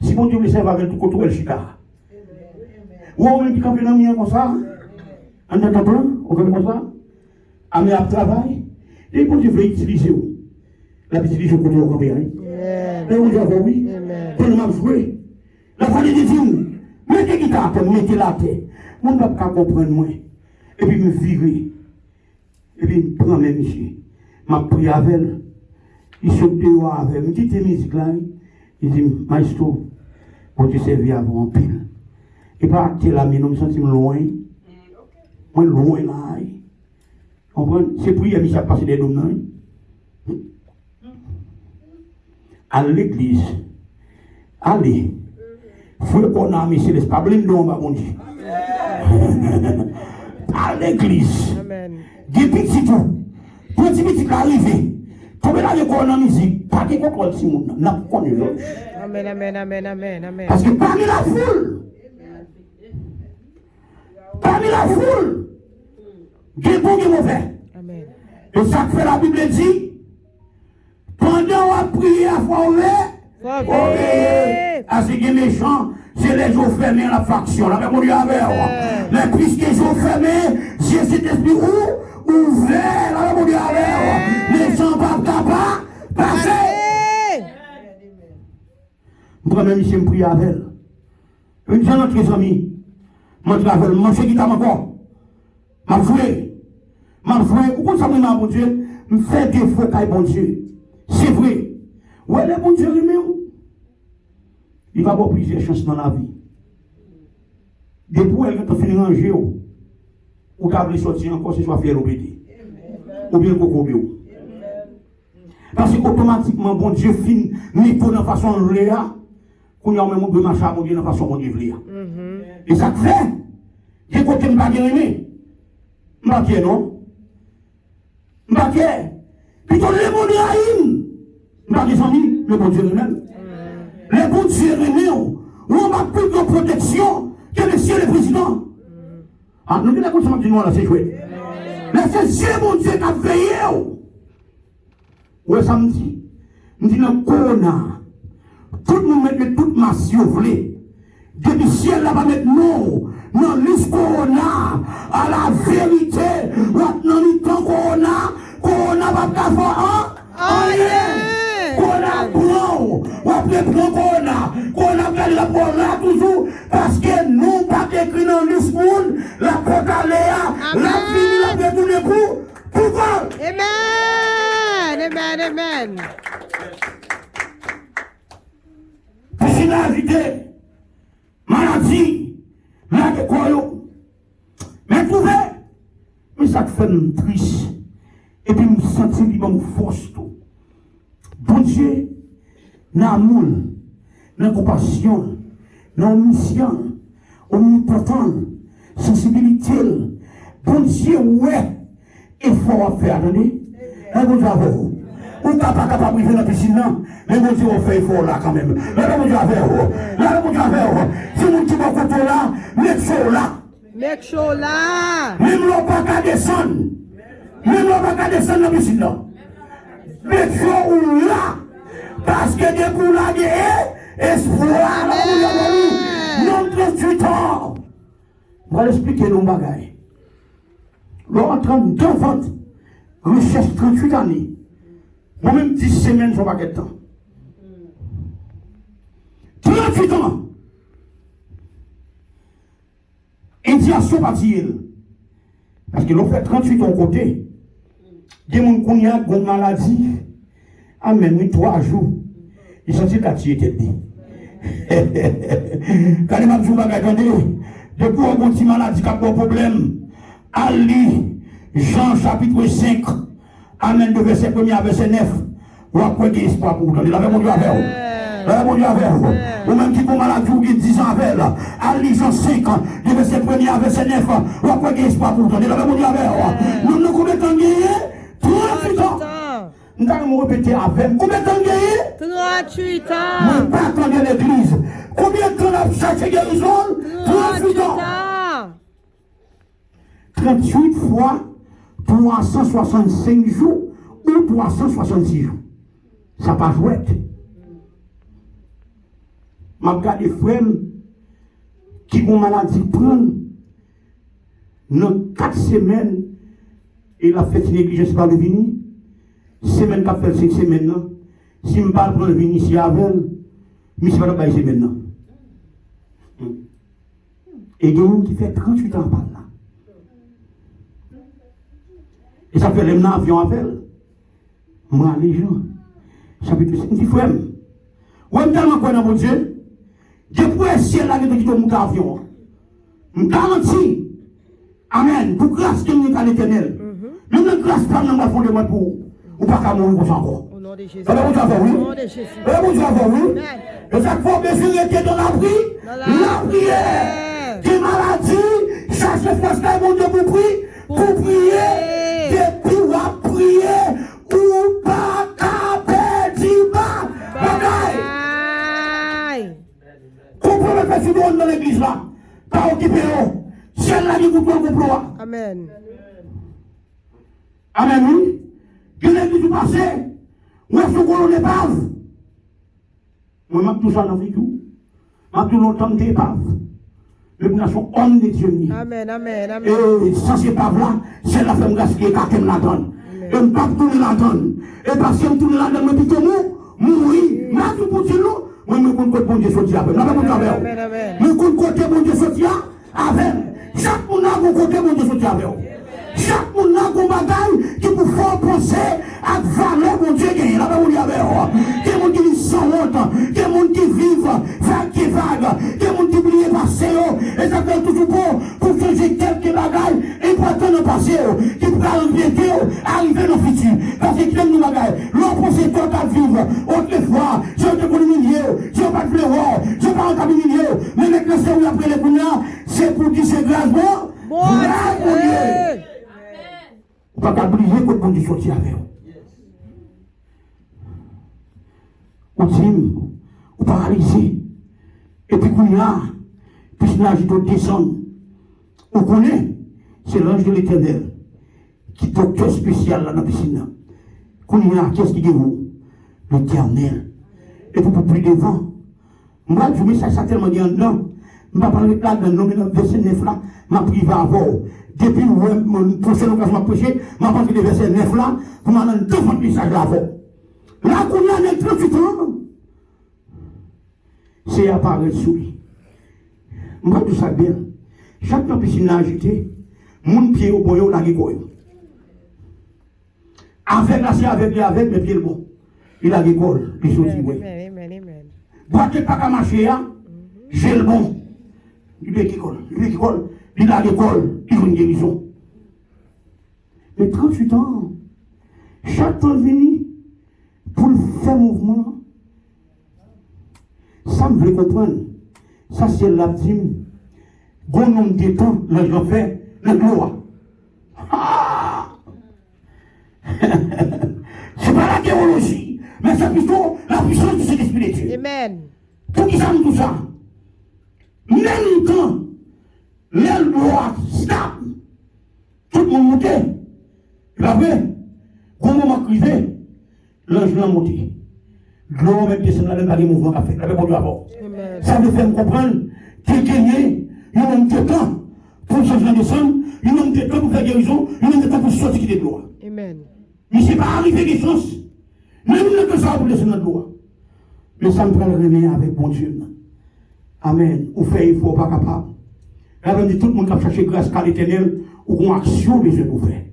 si mon Dieu me serve avec tout côté, je suis là. Ou on me dit qu'on fait un comme ça, en attendant, on fait comme ça, on met à travail, et bon Dieu veut utiliser où. La petite utiliser au côté au campé. Et on dit oui, pour nous jouer. La voix de Dieu, mettez guitare, mettez la tête. Mon ne va pas comprendre moi. Et puis me virer. Et puis me prendre mes monsieur. Ma prie avec elle. Il saute dehors avec elle. Me dit tes musiques là. Il dit, maestro, pour te servir avant en pile. Et pas que la mienne, je me sens loin. Moi, loin là. Comprenez? C'est pour y aller, ça passe des domaines. À l'église, allez. Faut qu'on a mis les pas blindés, mon Dieu. À l'église. Depuis petit tout, petit arrivé. Tomber là, il y a une musique. Pas de contrôle, si on n'a pas connu l'autre. Amen, amen, amen, amen, amen. Parce que parmi la foule, il y a bon et mauvais. Amen. Et ça fait la Bible dit, pendant à prier à foi obéir à ce qui est méchant, c'est les jours fermés la faction. La même avec les puisque les jours fermés, c'est cet esprit ouvert, la même avec les gens pas capables passer. Moi-même, je me prie avec elle. Une de notre amis, moi, je travaille, moi, je suis encore. Je joué. Pourquoi ça m'a bon Dieu? Je fais des faux cailles, bon Dieu. C'est vrai. Où est le bon Dieu lui-même? Il va avoir plusieurs chances dans la vie. Depuis elle va finir ranger, ou t'as voulu sortir encore, c'est soit fier ou bêté. Ou bien coco bio. Parce qu'automatiquement, bon Dieu finit, mais pour une façon de léa, qu'on y a même de marcher à mon Dieu, de façon de vivre. Et ça fait, j'ai côté de baguette aimé. M'baguette, non? M'baguette. Plutôt les bons Dieu, m'baguette amis, le bon Dieu lui-même. Les bons Dieu lui-même, on a plus de protection que monsieur le président. Ah, nous disons comme ça, nous là, c'est chouette. Mais c'est Dieu, mon Dieu, qui a veillé. Ouais, samedi, nous disons corona. Tout le monde met toute masse, si vous voulez. Depuis le ciel, là, va mettre non. Non, l'is corona, à la vérité. Maintenant, nous temps corona. Corona va pas faire rien. Corona blanc. On va prendre corona. Corona va la corona toujours. Parce que nous, pas écrit dans l'is monde, la porte à Léa, la fille, la fait tout le coup. Pourquoi? Amen. Amen, amen. Personnalité, maladie, la décoyo. Mais trouvez, mais ça te fait une triste. Et puis, me sentir libre, me force tout. Bon Dieu, dans l'amour, dans la compassion, non mission, omnipotent, sensibilité, bon Dieu, ouais, effort à faire, attendez, un bon Dieu à vous. On n'est pas capable de vivre dans la piscine, non, mais bon Dieu, on fait effort là quand même. Là, bon Dieu à faire, là, bon Dieu à faire, si vous qui va côté là, mettez chaud là. Make sure là. Même l'on pas qu'à descendre, même l'on pas qu'à descendre dans la piscine, non. Mettez chaud là, parce que des pour la guerre, espoir, non 38 ans. Je vais expliquer nos bagailles. L'on en train de vente, recherche 38 années. Moi-même 10 semaines, je ne pas de temps. 38 ans. Indiation partie. Parce que l'on fait 38 ans côté. Des gens qui ont une maladie. Amen, 3 jours. Ils sont là qui étaient dit. Quand ils m'ont dit, attendez, depuis qu'on a une maladie qui a un problème, Ali, Jean chapitre 5, Amen, de verset 1er à verset 9, vous avez des espoir pour vous. Il avait mon Dieu à faire. Ou même qui ont maladie ou qui 10 ans avec elle, Ali, Jean 5, de verset 1er à verset 9, vous avez des espoir pour vous. Il avait mon Dieu à faire. Nous nous combien de temps gagné 38 ans. Nous allons répéter avec. Combien de temps gagné 38 ans. Nous pas attendre l'église. Combien de temps on a cherché guérison 38 ans. 38 fois 365 jours ou 366 jours. Ça pas joué. Je regarde des frères qui ont maladie prendre dans 4 semaines et la fête négligence par le vini. Semaine qu'a fait 5 semaines. Si je ne parle pas de vini ici avec elle, je ne vais pas faire maintenant. Et il y a un qui fait 38 ans par là. Et ça fait les avions avec elle. Moi, les gens, chapitre 5, dit frère, où est-ce que dans mon Dieu? Depuis le ciel là, qui est mon avion. Je garantis, amen, pour grâce que nous avons l'éternel. Nous avons grâce par nous dans le fondement pour vous. Ou pas qu'à mourir comme ça encore. Au nom de Jésus. Alors, vous avez oui. Au nom de Jésus. Vous avez oui. Et chaque fois que vous êtes dans l'abri, la prière, des maladies, cherchez force là, mon Dieu, pour prier, depuis vous prier, ou pas qu'à perdre pas. Bagaille. Comprenez le fait que dans l'église là, pas occupé, ciel là qui vous prend complot. Amen. Amen, oui. Que l'église du passé, où est-ce qu'on n'est pas? Moi, je tout ça dans la vie, je tout longtemps de épave. Le nation homme de Dieu. Amen, amen, amen. Et sans ces épaves là, c'est la femme gaspillée qui me la donne. Et je ne peux pas tourner la donne. Et parce que je tourne la donne, je dis que mourir, je tout pour dire nous, moi, je compte côté bon Dieu sortir avec. Je compte côté bon Dieu sortir avec. Chaque monde a un côté bon Dieu sortir avec. Chaque monde a un bagaille qui vous fait penser à valeur mon Dieu gagne. Là, vous avez des gens qui vivent sans honte, des gens qui vivent vague qui vague, des gens qui oublient passé, et ça fait toujours pour changer quelques bagailles importants dans le passé, qui pourraient arriver dans le futur. Parce que nous bagaille, l'on pense que toi à vivre, autrefois, je te connais milieu, je ne pas te voir, je ne pas en milieu, mais maintenant c'est où après les couillards, c'est pour dire c'est grâce, bon Dieu. Pas qu'à briller comme on dit sortir avec vous. Ou tim, ou paralysé. Et puis qu'on y a, puis l'âge de descendre. On connaît, c'est l'ange de l'éternel, qui est docteur spécial là dans la piscine. Qu'on y a, qu'est-ce qui est vous? L'éternel. Et puis pour plus devant. Moi, je mets ça tellement dit en dedans. Je ne vais pas parler là dans le verset 9 là, ma privé avant. Depuis mon prochaine occasion de prêcher, je pense que le verset 9 là, vous m'en donnez deux fois de message là avant. Là, qu'on y a 38 ans, c'est apparaître sous lui. Moi, tout ça bien. Chaque fois que je n'a agité, mon pied au boyau, la guécoye. Avec la c'est avec mes pieds bon. Il a l'école, il sortit. Amen. Boîte pas qu'à marcher, j'ai le bon. Il est qui colle, il a l'école, il a une guérison. Mais 38 ans, chaque temps venu pour faire mouvement, ça me veut comprendre. Ça, c'est la team. Bon nombre de temps, les gens fait le gloire. Ah! C'est pas la théologie, mais c'est plutôt la puissance du Saint-Esprit de Dieu. Amen. Pour qui ça nous tout ça? Même quand l'aile droite stable, tout le monde monte. Et après, quand on m'a crié, l'ange l'a monté. L'homme est descendu là, dans les mouvements qu'a fait. Ça veut faire comprendre qu'il gagné, il y a un homme de temps pour changer de descendre, il y a un homme de temps pour faire guérison, il y a un homme de temps pour sortir de gloire. Amen. Mais ce n'est pas arrivé des choses. Même que ça pour descendre de gloire. Mais ça me prend le remet avec mon Dieu. Amen. Ou fait, il ne faut pas capable. Là, on dit tout le monde qui a cherché grâce à l'éternel, ou qu'on action besoin pour faire.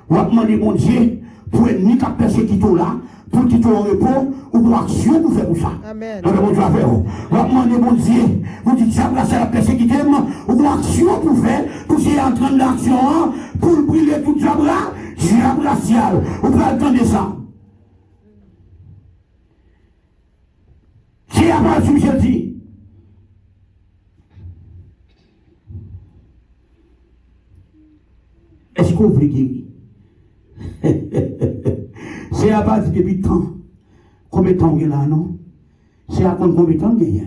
On va demander mon Dieu pour ennemi qui a persécuté là, pour qu'il en repos, ou pour action pour faire pour ça. Amen. On va demander mon Dieu, vous dites ça, c'est la persécuté, ou pour action pour faire, pour c'est en train d'action, pour brûler tout Jabra, Jabra ciel, ou pour attendre ça. C'est à part ce que je dis. Est-ce qu'on veut guérir? C'est à base depuis temps. Combien de temps on est là, non? C'est à combien de temps on est là?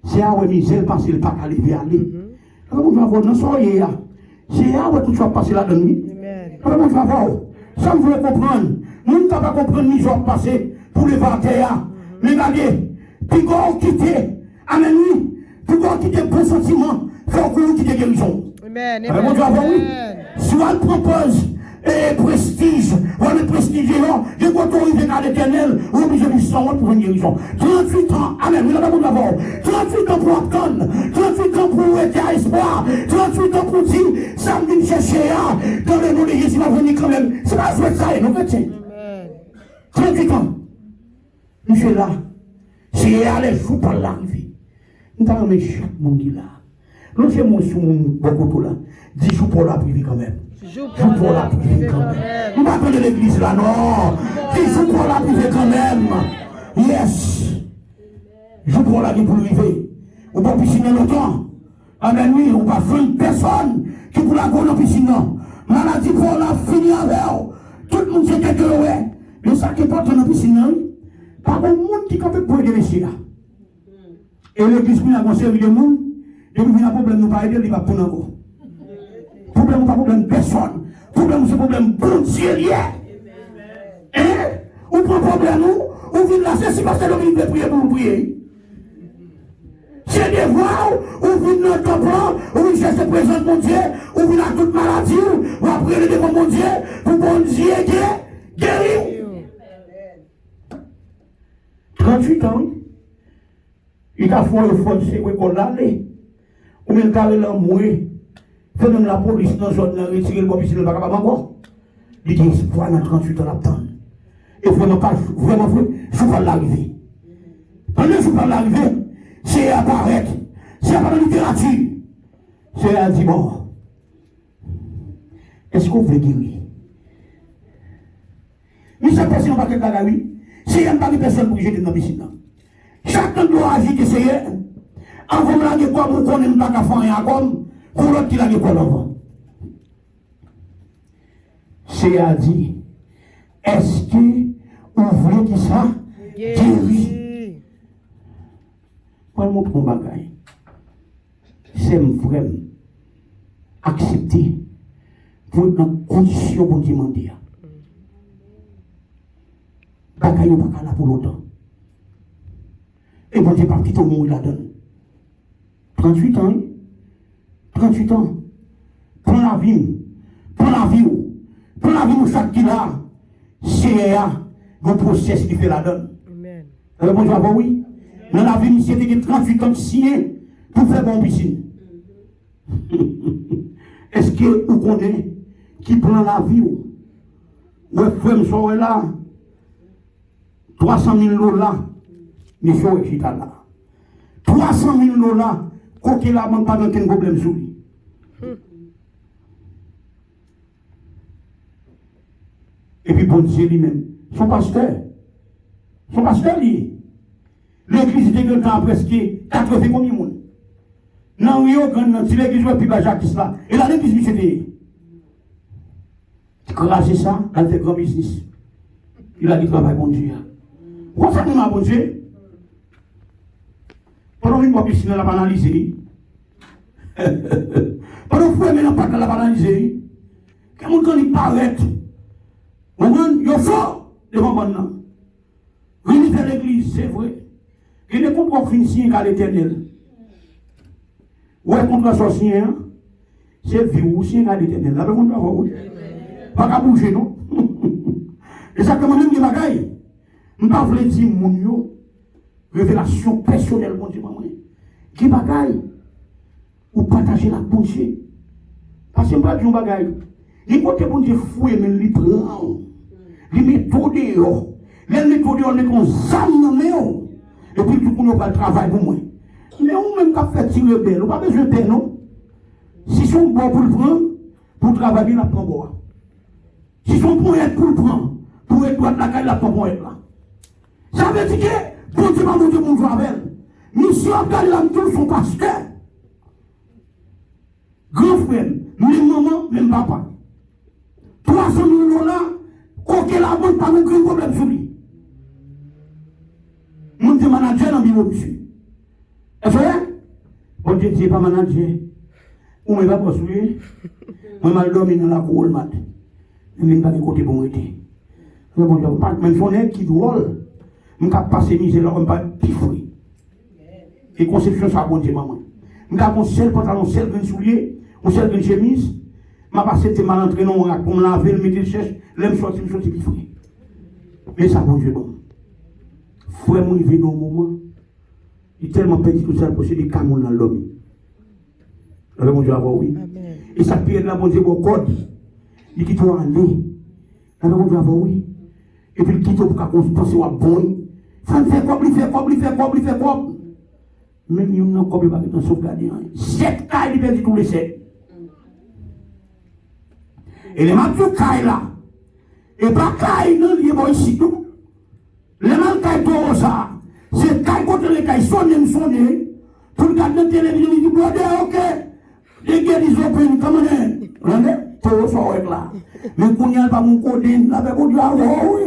C'est à où misère parce qu'il n'est pas allé vers aller. Comment on va voir? Non, soyez là. C'est à où tout ça passe là dedans. Comment on va voir? Ça me veut comprendre. Nous ne pouvons pas comprendre ni jour passé pour les vanter. Mais regardez, puis qu'on quitte, amen, puis qu'on quitte bon sentiment, faut qu'on quitte guérison. Amen. Si on propose et prestige, on est prestigé, je vais autoriser à l'éternel, on est obligé de s'en pour une guérison. 38 ans, amen, nous avons d'abord. 38 ans pour attendre, 38 ans pour être à espoir, 38 ans pour dire, ça me dit chercher, dans le nom de Jésus, il va venir quand même. C'est pas souhait ça, non, chrétien. 38 ans. Monsieur là, c'est à les jours pour l'arrivée. Nous avons mis chaque monde qui là. Nous sommes beaucoup là. 10 jours pour la privé quand même. 10 jours pour la privé quand même. Nous ne pas de l'église là, non. 10 jours pour la privé quand même. Yes. Jour pour la privé. On va piscine longtemps. Amen, oui, on va faire une personne qui pour la go dans piscine. Maladie pour la finir avec. Tout le monde sait que ouais. Mais ça qui porte dans la piscine, pas bon monde qui peut pour aider les là. Et l'église qui a conservé le monde. Depuis qu'il y a un problème, nous ne pas aider, il va pour nous. Problème, pas problème, personne. Problème, c'est problème, bon Dieu, hein? Ou pas problème, ou vient là, c'est si parce que l'homme veut prier pour prier. C'est des voix, ou vient dans le temple, ou vient chercher présence de mon Dieu, ou vient à toute maladie, ou après le devant mon Dieu, pour bon Dieu guérir. 38 ans, il a fait un effort, c'est qu'on l'aller. Ou même carré l'amoué, fait même la police dans la zone, retirer le bois, puis c'est pas capable encore. Il dit, espoir dans 38 ans là-dedans. Et vraiment pas, vraiment, je ne vais pas l'arriver. Pendant que je ne vais pas l'arriver, c'est apparaître, c'est apparaître la littérature. C'est à dire, bon, est-ce qu'on veut guérir? Mais cette personne va quelqu'un là, oui, c'est il n'y a pas de personne pour jeter dans la piscine. Chacun doit agir que c'est avant de la quoi, vous connaissez pas qu'à faire comme pour l'autre qui l'a dit quoi l'enfant. C'est à dire, est-ce que vous voulez que ça guérit? Moi, je montre mon bagage. C'est vraiment accepter pour être dans condition pour demander. Bagage n'est pas là pour longtemps. Et bon Dieu, parti au monde, il la donne. 38 ans, 38 ans. Prends la vie, prends la vie, chaque qui là, c'est un processus qui fait la donne. Amen. Bon Dieu, oui. Dans la vie, c'est 38 ans signé pour faire bon piscine. Est-ce que vous connaissez qui prend la vie? Vous frère, soir là, 300 000 $, monsieur est là. 300 000 $, quoi qu'il a pas de problème sur lui. Et puis bon Dieu lui-même, son pasteur lui, L'église était grand presque 80 combien de monde. Non, oui, si l'église est plus bas, Jacques là. Et là, l'église, c'était. Crasé ça, elle fait grand business. Il a dit travail, bon Dieu. Pourquoi ça nous a bon Dieu? Pendant une fois, piscine, elle a analysé. Pendant une fois, elle n'a pas analysé. Quand il paraît, il y a fort devant maintenant. Venez faire l'église, c'est vrai. Il ne compte pas finir qu'à l'éternel. Ouais, contre la sorcière, c'est vieux aussi qu'à l'éternel. Là, on va voir. Pas qu'à bouger, non? Et ça, comme même des bagailles. Je ne veux pas dire, mon yo, révélation personnelle, mon Dieu, maman. Qui bagaille? Ou partager la bonté. Parce que je ne veux pas dire bagaille. Il faut que mon Dieu fouille, mais il prend. Il met tout dehors. Il met tout dehors, mais qu'on s'amène. Et puis, tout le monde va le travail pour moi. Mais on même qu'à faire tirer belle. On n'a pas besoin de paix, non? Si son bon pour le prendre, pour travailler, la prend bois. Si son point est pour le prendre, pour être droit de la caille, la prend être là. Ça veut dire que, bon Dieu, mon Dieu, mon Dieu, avec. Mission de l'âme, son pasteur. Grand frère, même maman, même papa. 300 millions là, coquet la bonne, pas de problème sur lui. Mon Dieu, manager dans le bureau, monsieur. Est-ce que bon Dieu, c'est pas manager. Ou même pas construire. Moi, mal dormi dans la cour le matin. Je ne vais pas de côté pour m'aider. Bon Dieu, même son aide qui drôle. Je ne vais pas passer misère là, je ne vais pas pifouer. Et conception, ça, bon Dieu, maman. Je ne vais pas mon seul pantalon, seul grain soulier, mon seul grain chemise. Je vais passer tes mal entraînés pour me laver, le mettre le cherche, l'aime sortir, me sortir pifouer. Mais ça, bon Dieu, bon. Frère, mon, il vient dans un moment. Il est tellement petit tout ça pour se dire camon dans l'homme. Alors, mon Dieu, avoir oui. Amen. Et ça pierre là, mon Dieu, au code. Il quitte en aller. Alors, mon Dieu, avoir oui. Et puis, il quitte pour qu'on pense à bon. Ça fait quoi, il fait quoi, il fait quoi, il fait quoi. Même il n'y a pas de sauvegarder. 7 cas, il perd tous les 7. Et les matins, cas là. Et pas cas, il est bon ici tout. Les matins, cas, ça. C'est quand contre les cas, ils sont pour regarder la télévision, ils disent, ok, les gars, ils ont pris une commande. Regardez, tout ça avec là. Mais quand il n'y a pas mon côté, là, avec mon dieu, oui.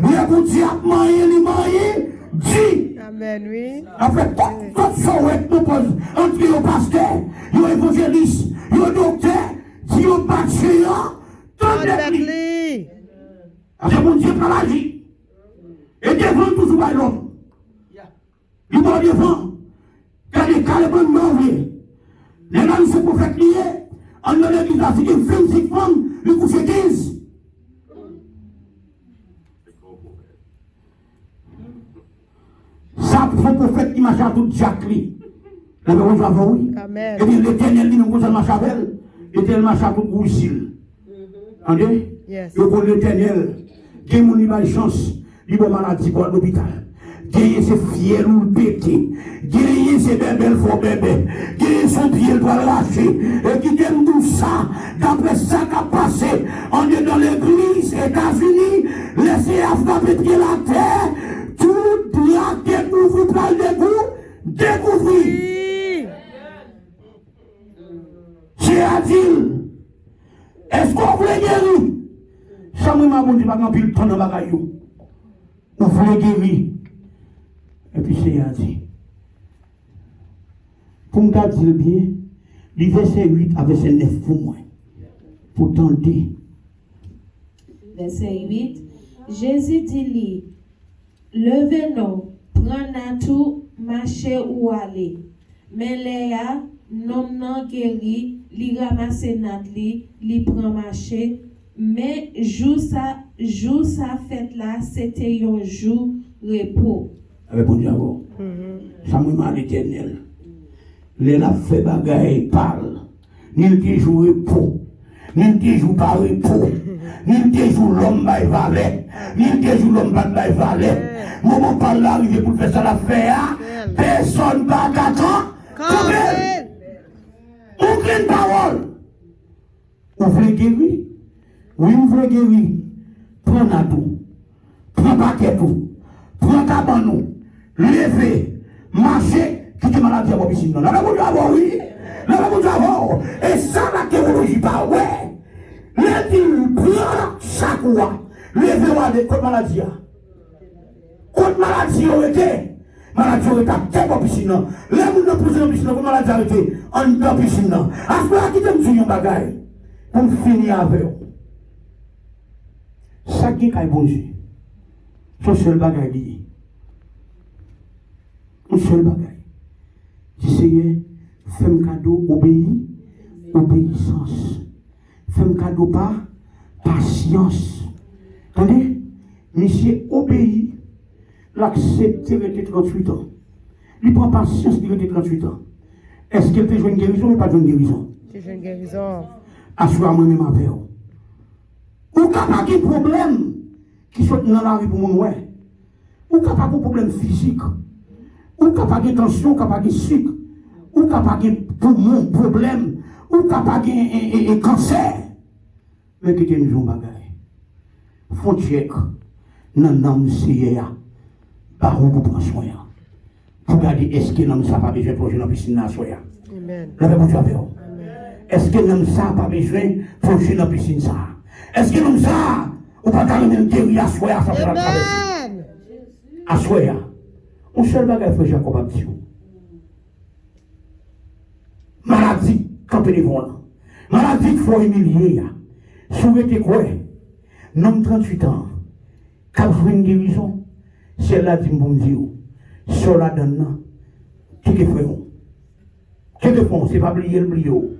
Les petits à mailler, les mailler, dit. Amen, oui. Après, tout ça avec nous pose, entre les pasteurs, les évangélistes, les docteurs, si on bat chez eux, tout le monde. Après, mon Dieu, par la vie. Et devant toujours par l'homme. Il va devant. Car les calmes mauvais. Les gens sont prophètes liés. En l'église, c'est une 25 femmes, le couche 15. Ça, c'est un prophète qui marche à tout Jacques-Li. La maison va voir, oui. Amen. Et bien, l'éternel dit, nous allons marcher avec elle. L'éternel marche à tout Gousil. Entendez? Yes. Et pour l'éternel, il y a une chance. Il y a une maladie pour l'hôpital. Il y a ses fiers ou le pété. Il y a ses bébés, faux bébés. Il y a son pied doit lâcher. Et qui aime tout ça, d'après ça qui a passé, on est dans l'église, États-Unis, laissez Afghan pétrir la terre, tout la découvrir par le découvrir. J'ai à dire, est-ce qu'on voulait guérir? Ça m'a dit, pas grand pile temps dans la bagaille. On voulait guérir. Et puis c'est à dire. Pour me dire bien, le verset 8 à verset 9 pour moi. Pour tenter. Verset 8. Jésus dit-lui, levez-nous, prenez tout, marchez ou allez. Mais Léa, non guéri, li ramasse natli, li prend marché. Mais jour ça fête là, c'était un jour repos. Avec bon Dieu, ça me m'a l'éternel. Léa fait bagaille, parle. Ni le jour repos, ni le jour pas repos, ni le jour l'homme va valer, ni le jour l'homme va valer. Moment par là, arrivé pour faire ça l'affaire, personne ne va attendre. Aucune parole. Vous voulez guérir? Oui, vous voulez guérir. Prends à tout. Prends paquet tout. Prends capable nous, lever, marcher, quitter maladie à la piscine. Non, la bonne avoir, oui. La bonne avoir. Et ça, la théologie, pas, ouais. Les dit, prends chaque fois, levez-moi de contre maladie. Contre maladie, on était. Maladie, on était à tête en piscine. Les gens ne poussent en piscine, contre maladie, on était en piscine. À ce moment-là, qui t'aime sur un bagage pour finir avec eux. Ça qui est bon Dieu. Son seul bagage dit. Un seul bagage. Dis Seigneur, fais-moi cadeau, obéissance. Fais-moi cadeau pas, patience. Attendez, monsieur obéit, l'accepte de 38 ans. Il prend patience de 38 ans. Est-ce qu'elle te joue une guérison ou pas une guérison? C'est une guérison. Assois moi-même avec vous. Ou capable de problème qui sont dans la rue pour mon ouais. Ou capable de problème physique. Ou capable de tension, capable de sucre. Ou capable de poumon, problème. Ou capable de cancer. Mais qui est un bagage. Faut check. Non, non, c'est par où vous prenez soin. Pour regarder est-ce que l'homme n'a pas besoin de plonger dans la piscine à soya. Amen. Est-ce que l'homme n'a pas besoin de plonger dans la piscine ça? Est-ce que l'homme ça ou pas dans le même guérir à soya ça pour la traverser? À soya. Un seul bagage frère Jacob a dit. Maladie, quand tu es devant. Maladie qu'il faut humilier. Souhaitez quoi? Non 38 ans. Quand vous avez une guérison, c'est là dit bon Dieu. Sur la donne, qui est fait? Qui est fait? C'est pas plier le blio.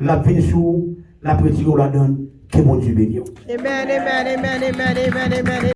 La vie sous, la petite la donne, que bon Dieu bénisse. Amen, amen, amen, amen, amen, amen.